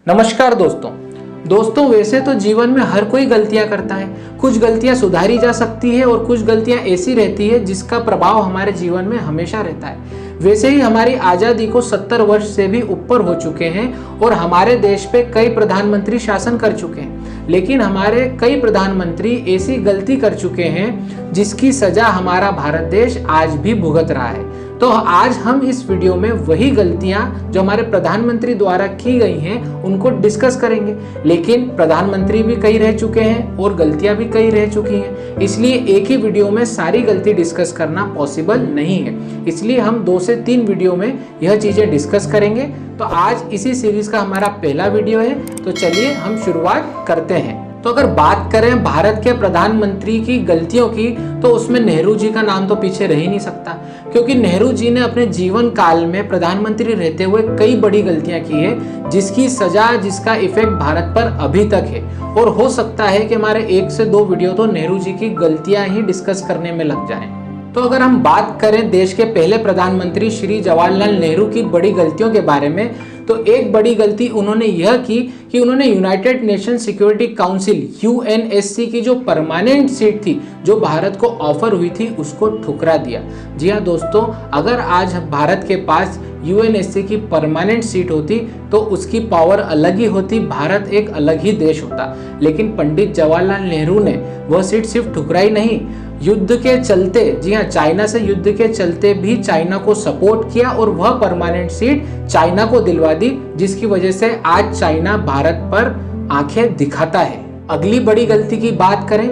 नमस्कार दोस्तों वैसे तो जीवन में हर कोई गलतियां करता है। कुछ गलतियां सुधारी जा सकती है और कुछ गलतियां ऐसी रहती है जिसका प्रभाव हमारे जीवन में हमेशा रहता है। वैसे ही हमारी आज़ादी को 70 वर्ष से भी ऊपर हो चुके हैं और हमारे देश पे कई प्रधानमंत्री शासन कर चुके हैं, लेकिन हमारे कई प्रधानमंत्री ऐसी गलती कर चुके हैं जिसकी सजा हमारा भारत देश आज भी भुगत रहा है। तो आज हम इस वीडियो में वही गलतियां जो हमारे प्रधानमंत्री द्वारा की गई हैं उनको डिस्कस करेंगे। लेकिन प्रधानमंत्री भी कई रह चुके हैं और गलतियां भी कई रह चुकी हैं, इसलिए एक ही वीडियो में सारी गलती डिस्कस करना पॉसिबल नहीं है। इसलिए हम 2 से 3 वीडियो में यह चीजें डिस्कस करेंगे। तो आज इसी सीरीज का हमारा पहला वीडियो है, तो चलिए हम शुरुआत करते हैं। तो अगर बात करें भारत के प्रधानमंत्री की गलतियों की, तो उसमें नेहरू जी का नाम तो पीछे रह ही नहीं सकता, क्योंकि नेहरू जी ने अपने जीवन काल में प्रधानमंत्री रहते हुए कई बड़ी गलतियां की है जिसकी सजा, जिसका इफेक्ट भारत पर अभी तक है। और हो सकता है कि हमारे 1 से 2 वीडियो तो नेहरू जी की गलतियां ही डिस्कस करने में लग जाएं। तो अगर हम बात करें देश के पहले प्रधानमंत्री श्री जवाहरलाल नेहरू की बड़ी गलतियों के बारे में, तो एक बड़ी गलती उन्होंने यह की कि उन्होंने United nation security council UNSC की जो परमानेंट सीट थी जो भारत को ऑफर हुई थी उसको ठुकरा दिया। जी हाँ दोस्तों, अगर आज भारत के पास यूएनएससी की परमानेंट सीट होती तो उसकी पावर अलग ही होती, भारत एक अलग ही देश होता। लेकिन पंडित जवाहरलाल नेहरू ने वह सीट सिर्फ ठुकराई नहीं, युद्ध के चलते, जी हाँ, चाइना से युद्ध के चलते भी चाइना को सपोर्ट किया और वह परमानेंट सीट चाइना को दिलवा दी, जिसकी वजह से आज चाइना भारत पर आंखें दिखाता है। अगली बड़ी गलती की बात करें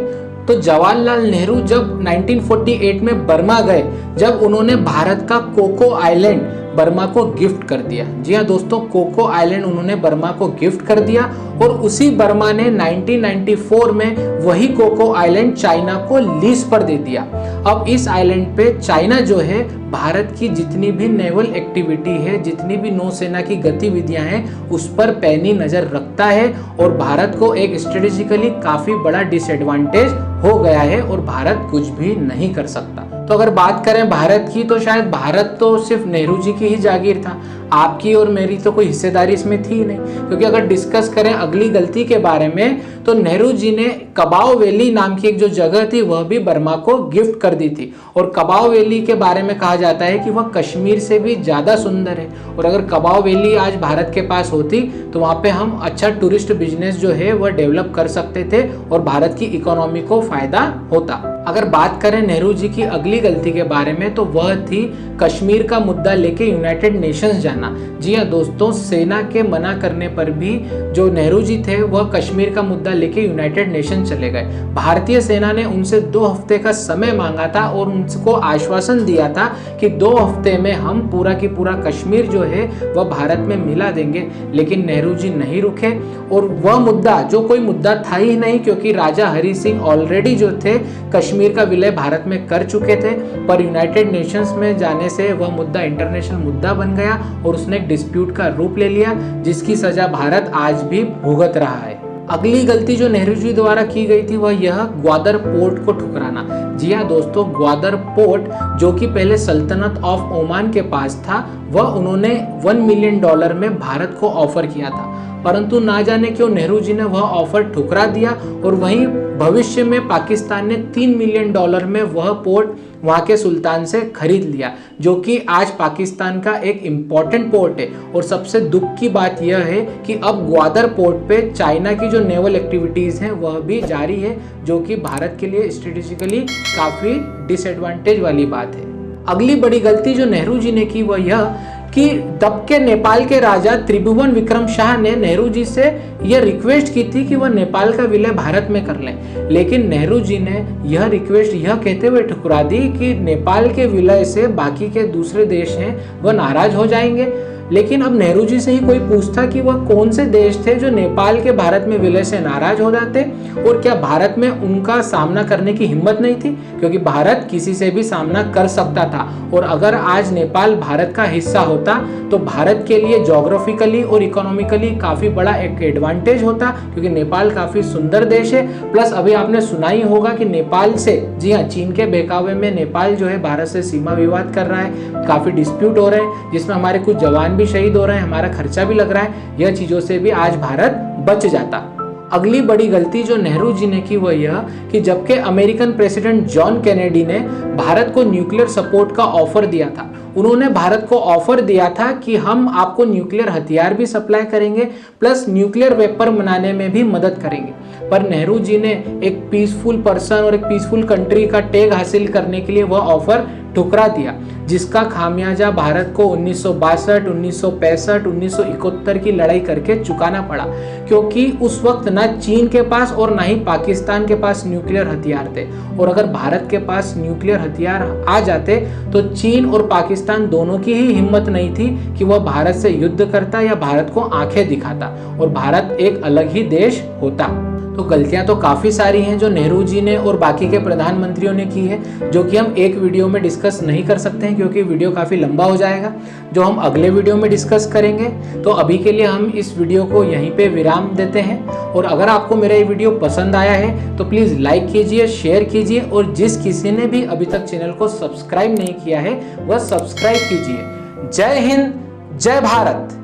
तो जवाहरलाल नेहरू जब 1948 में बर्मा गए, जब उन्होंने भारत का कोको आइलैंड बर्मा को गिफ्ट कर दिया। जी हाँ दोस्तों, कोको आइलैंड उन्होंने बर्मा को गिफ्ट कर दिया और उसी बर्मा ने 1994 में वही कोको आइलैंड चाइना को लीज पर दे दिया। अब इस आइलैंड पे चाइना जो है भारत की जितनी भी नेवल एक्टिविटी है, जितनी भी नौसेना की गतिविधियां हैं, उस पर पैनी नजर रखता है और भारत को एक स्ट्रेटेजिकली काफी बड़ा डिसएडवांटेज हो गया है और भारत कुछ भी नहीं कर सकता। तो अगर बात करें भारत की, तो शायद भारत तो सिर्फ नेहरू जी की ही जागीर था, आपकी और मेरी तो कोई हिस्सेदारी इसमें थी नहीं। क्योंकि अगर डिस्कस करें अगली गलती के बारे में, तो नेहरू जी ने कबाओ वैली नाम की एक जो जगह थी वह भी बर्मा को गिफ्ट कर दी थी। और कबाओ वैली के बारे में कहा जाता है कि वह कश्मीर से भी ज्यादा सुंदर है। और अगर कबाओ वैली आज भारत के पास होती तो वहां पे हम अच्छा टूरिस्ट बिजनेस जो है वह डेवलप कर सकते थे और भारत की इकोनॉमी को फायदा होता। अगर बात करें नेहरू जी की अगली गलती के बारे में, तो वह थी कश्मीर का मुद्दा लेके यूनाइटेड नेशंस जाना। जी हाँ दोस्तों, सेना के मना करने पर भी जो नेहरू जी थे वह कश्मीर का मुद्दा लेके यूनाइटेड नेशन चले गए। भारतीय सेना ने उनसे 2 हफ्ते का समय मांगा था और उनको आश्वासन दिया था कि 2 हफ्ते में हम पूरा की पूरा कश्मीर जो है वह भारत में मिला देंगे। लेकिन नेहरू जी नहीं रुके और वह मुद्दा जो कोई मुद्दा था ही नहीं, क्योंकि राजा हरि सिंह ऑलरेडी जो थे कश्मीर का विलय भारत में कर चुके थे, पर यूनाइटेड नेशंस में जाने से वह मुद्दा इंटरनेशनल मुद्दा बन गया और उसने एक डिस्प्यूट का रूप ले लिया, जिसकी सजा भारत आज भी भुगत रहा है। अगली गलती जो नेहरू जी द्वारा की गई थी वह यह ग्वादर पोर्ट को ठुकराना। जी हाँ दोस्तों, ग्वादर पोर्ट जो कि पहले सल्तनत ऑफ ओमान के पास था, वह उन्होंने $1 मिलियन में भारत को ऑफर किया था, परंतु ना जाने क्यों नेहरू जी ने वह ऑफर ठुकरा दिया और वहीं भविष्य में पाकिस्तान ने $3 मिलियन में वह पोर्ट वहां के सुल्तान से खरीद लिया, जो कि आज पाकिस्तान का एक इम्पॉर्टेंट पोर्ट है। और सबसे दुख की बात यह है कि अब ग्वादर पोर्ट पे चाइना की जो नेवल एक्टिविटीज हैं वह भी जारी है, जो कि भारत के लिए स्ट्रेटेजिकली काफी डिसएडवांटेज वाली बात है। अगली बड़ी गलती जो नेहरू जी ने की वह यह कि तब के नेपाल के राजा त्रिभुवन विक्रम शाह ने नेहरू जी से यह रिक्वेस्ट की थी कि वह नेपाल का विलय भारत में कर लें। लेकिन नेहरू जी ने यह रिक्वेस्ट यह कहते हुए ठुकरा दी कि नेपाल के विलय से बाकी के दूसरे देश हैं वह नाराज हो जाएंगे। लेकिन अब नेहरू जी से ही कोई पूछता कि वह कौन से देश थे जो नेपाल के भारत में विलय से नाराज हो जाते, और क्या भारत में उनका सामना करने की हिम्मत नहीं थी, क्योंकि भारत किसी से भी सामना कर सकता था। और अगर आज नेपाल भारत का हिस्सा होता तो भारत के लिए ज्योग्राफिकली और इकोनॉमिकली काफी बड़ा एक एडवांटेज होता, क्योंकि नेपाल काफी सुंदर देश है। प्लस अभी आपने सुना ही होगा कि नेपाल से, जी हाँ, चीन के बहकावे में नेपाल जो है भारत से सीमा विवाद कर रहा है, काफी डिस्प्यूट हो रहे हैं, जिसमें हमारे कुछ जवान जवान भी शहीद हो रहे हैं, हमारा खर्चा भी लग रहा है, यह चीजों से भी आज भारत बच जाता। अगली बड़ी गलती जो नेहरू जी ने की वो यह कि जबकि अमेरिकन प्रेसिडेंट जॉन कैनेडी ने भारत को न्यूक्लियर सपोर्ट का ऑफर दिया था, उन्होंने भारत को ऑफर दिया था कि हम आपको न्यूक्लियर हथियार भी सप्लाई करेंगे प्लस न्यूक्लियर वेपन बनाने में भी मदद करेंगे, पर नेहरू जी ने एक पीसफुल पर्सन और एक पीसफुल कंट्री का टैग हासिल करने के लिए वह ऑफर ठुकरा दिया, जिसका खामियाजा भारत को 1962, 1965, 1971 की लड़ाई करके चुकाना पड़ा, क्योंकि उस वक्त ना चीन के पास और ना ही पाकिस्तान के पास न्यूक्लियर हथियार थे। और अगर भारत के पास न्यूक्लियर हथियार आ जाते तो चीन और पाकिस्तान दोनों की ही हिम्मत नहीं थी कि वह भारत से युद्ध करता या भारत को आंखें दिखाता और भारत एक अलग ही देश होता। तो गलतियां तो काफ़ी सारी हैं जो नेहरू जी ने और बाकी के प्रधानमंत्रियों ने की है, जो कि हम एक वीडियो में डिस्कस नहीं कर सकते हैं क्योंकि वीडियो काफ़ी लंबा हो जाएगा, जो हम अगले वीडियो में डिस्कस करेंगे। तो अभी के लिए हम इस वीडियो को यहीं पे विराम देते हैं। और अगर आपको मेरा ये वीडियो पसंद आया है तो प्लीज़ लाइक कीजिए, शेयर कीजिए, और जिस किसी ने भी अभी तक चैनल को सब्सक्राइब नहीं किया है वह सब्सक्राइब कीजिए। जय हिंद, जय भारत।